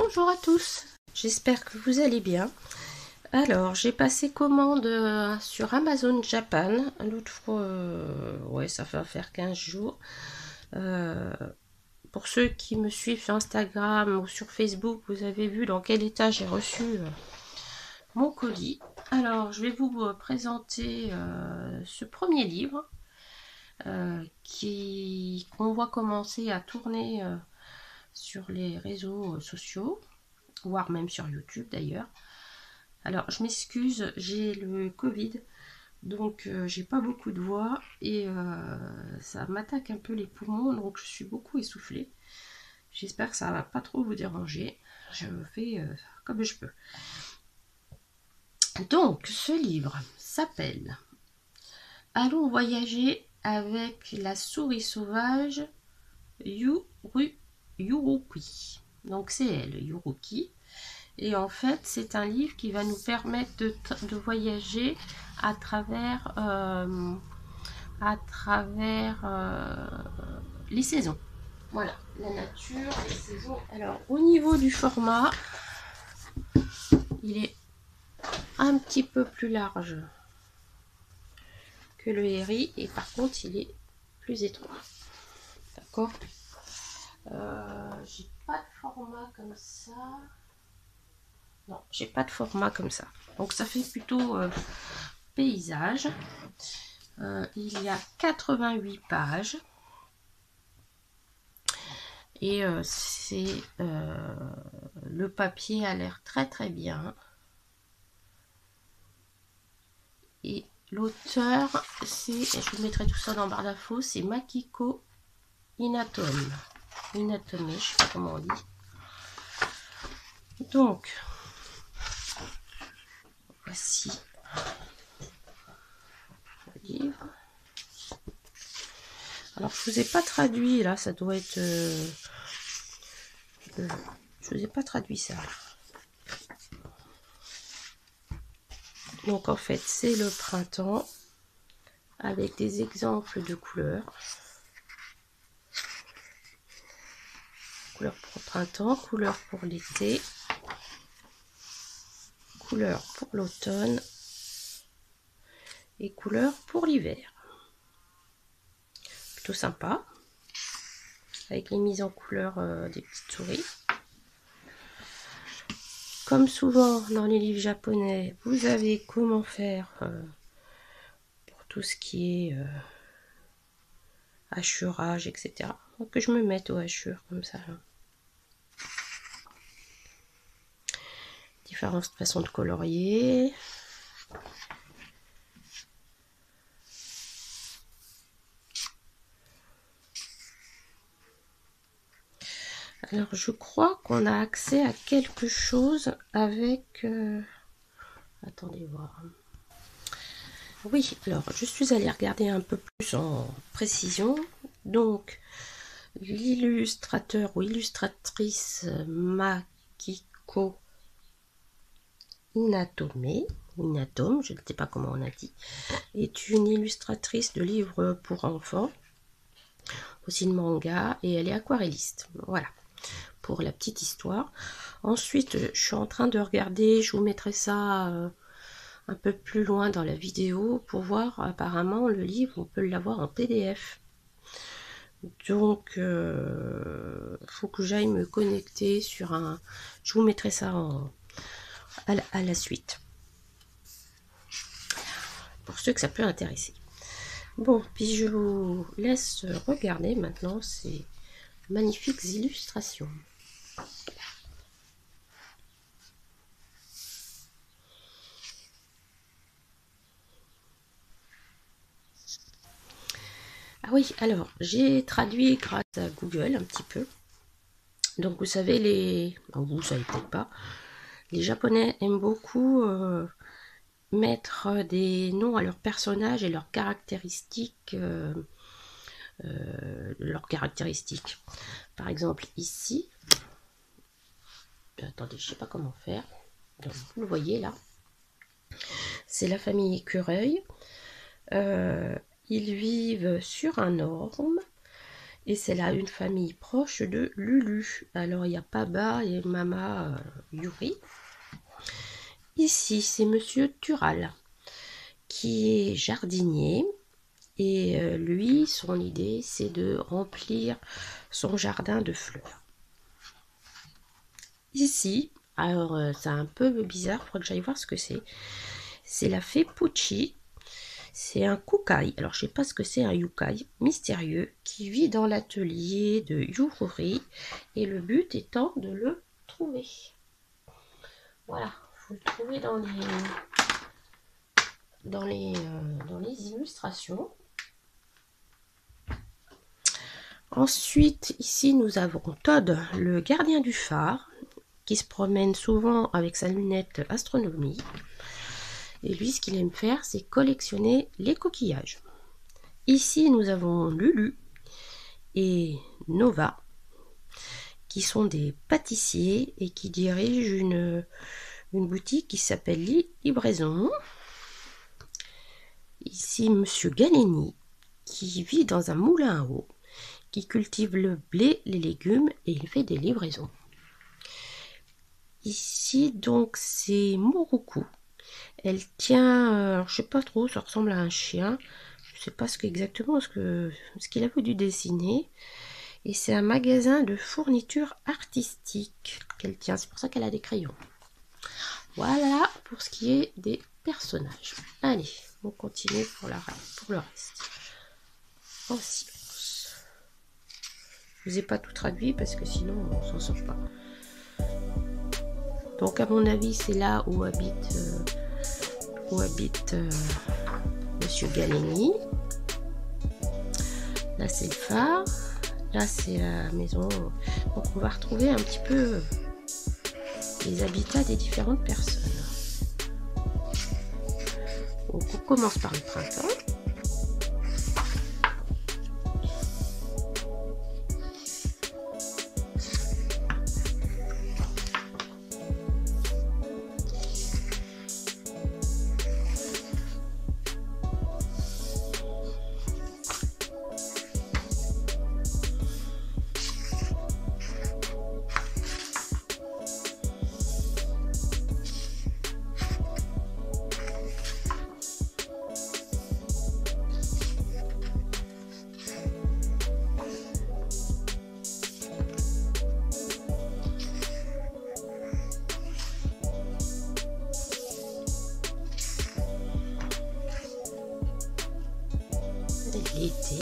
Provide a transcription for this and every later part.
Bonjour à tous, j'espère que vous allez bien. Alors, j'ai passé commande sur Amazon Japan, l'autre fois, ouais, ça va faire 15 jours. Pour ceux qui me suivent sur Instagram ou sur Facebook, vous avez vu dans quel état j'ai reçu mon colis. Alors, je vais vous présenter ce premier livre qu'on voit commencer à tourner sur les réseaux sociaux, voire même sur YouTube d'ailleurs. Alors, je m'excuse, j'ai le Covid, donc j'ai pas beaucoup de voix et ça m'attaque un peu les poumons, donc je suis beaucoup essoufflée. J'espère que ça va pas trop vous déranger. Je fais comme je peux. Donc, ce livre s'appelle Allons voyager avec la souris sauvage Yuruki. Donc, c'est elle, Yuruki. Et en fait, c'est un livre qui va nous permettre de voyager à travers les saisons. Voilà, la nature, les saisons. Alors, au niveau du format, il est un petit peu plus large que le Herri et par contre, il est plus étroit. D'accord. J'ai pas de format comme ça. Non, j'ai pas de format comme ça. Donc ça fait plutôt paysage. Il y a 88 pages. Et le papier a l'air très très bien. Et l'auteur, je vous mettrai tout ça dans barre d'infos, c'est Makiko Inatome. Inatome, je sais pas comment on dit. Donc, voici le livre. Alors, je vous ai pas traduit, là, ça doit être... je vous ai pas traduit ça. Donc, en fait, c'est le printemps, avec des exemples de couleurs. Couleurs pour printemps, couleurs pour l'été, couleurs pour l'automne et couleurs pour l'hiver. Plutôt sympa, avec les mises en couleur des petites souris. Comme souvent dans les livres japonais, vous avez comment faire pour tout ce qui est hachurage, etc. Donc que je me mette au hachure comme ça. Là. Différentes façons de colorier. Alors je crois qu'on a accès à quelque chose avec... attendez voir. Oui, alors je suis allée regarder un peu plus en précision. Donc l'illustrateur ou illustratrice Makiko Inatome, je ne sais pas comment on a dit, est une illustratrice de livres pour enfants, aussi de manga, et elle est aquarelliste. Voilà, pour la petite histoire. Ensuite, je suis en train de regarder, je vous mettrai ça un peu plus loin dans la vidéo pour voir, apparemment, le livre, on peut l'avoir en PDF. Donc, faut que j'aille me connecter sur un... Je vous mettrai ça à la suite. Pour ceux que ça peut intéresser. Bon, puis je vous laisse regarder maintenant ces magnifiques illustrations. Ah oui, alors, j'ai traduit grâce à Google un petit peu. Donc, vous savez, vous savez peut-être pas, les Japonais aiment beaucoup mettre des noms à leurs personnages et leurs caractéristiques. Par exemple, ici, attendez, je sais pas comment faire. Donc, vous le voyez là, c'est la famille écureuil. Ils vivent sur un orme Et c'est là une famille proche de Lulu. Alors il y a Papa et Mama Yuri. Ici, c'est Monsieur Tural, qui est jardinier. Et lui, son idée, c'est de remplir son jardin de fleurs. Ici, alors c'est un peu bizarre, il faudrait que j'aille voir ce que c'est. C'est la fée Pucci. C'est un kukai, alors je sais pas ce que c'est un yukai, mystérieux, qui vit dans l'atelier de Yururi. Et le but étant de le trouver. Voilà, il faut le trouver dans les illustrations. Ensuite, ici, nous avons Todd, le gardien du phare, qui se promène souvent avec sa lunette astronomie. Et lui, ce qu'il aime faire, c'est collectionner les coquillages. Ici, nous avons Lulu et Nova, qui sont des pâtissiers et qui dirigent une boutique qui s'appelle Livraison. Ici, Monsieur Galeni, qui vit dans un moulin à eau, qui cultive le blé, les légumes et il fait des livraisons. Ici, donc, c'est Mouroukou. Elle tient, je sais pas trop, ça ressemble à un chien. Je sais pas exactement ce qu'il a voulu dessiner. Et c'est un magasin de fournitures artistiques qu'elle tient. C'est pour ça qu'elle a des crayons. Voilà pour ce qui est des personnages. Allez, on continue pour le reste. En silence. Je vous ai pas tout traduit parce que sinon on s'en sort pas. Donc à mon avis c'est là où habite Monsieur Galeni. Là c'est le phare. Là c'est la maison. Donc on va retrouver un petit peu les habitats des différentes personnes. Donc on commence par le printemps. L'été.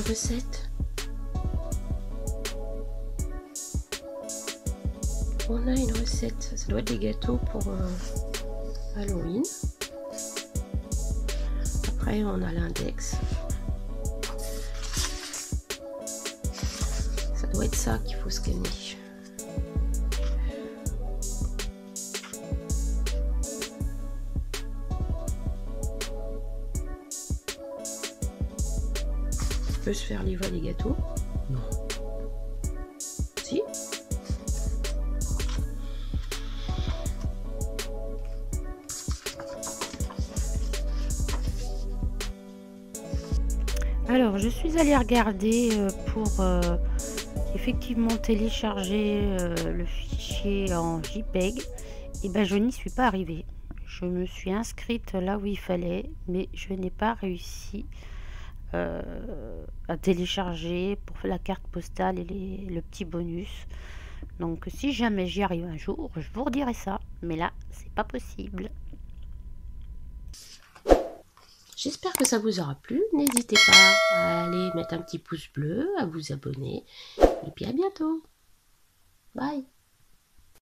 une recette. On a une recette, ça doit être des gâteaux pour Halloween. Après on a l'index. Ça doit être ça qu'il faut scanner. On peut se faire livrer des gâteaux? Non. Si? Alors, je suis allée regarder pour effectivement télécharger le fichier en JPEG. Et ben, je n'y suis pas arrivée. Je me suis inscrite là où il fallait, mais je n'ai pas réussi à télécharger pour la carte postale et le petit bonus. Donc, si jamais j'y arrive un jour, je vous redirai ça. Mais là, c'est pas possible. J'espère que ça vous aura plu. N'hésitez pas à aller mettre un petit pouce bleu, à vous abonner. Et puis à bientôt. Bye.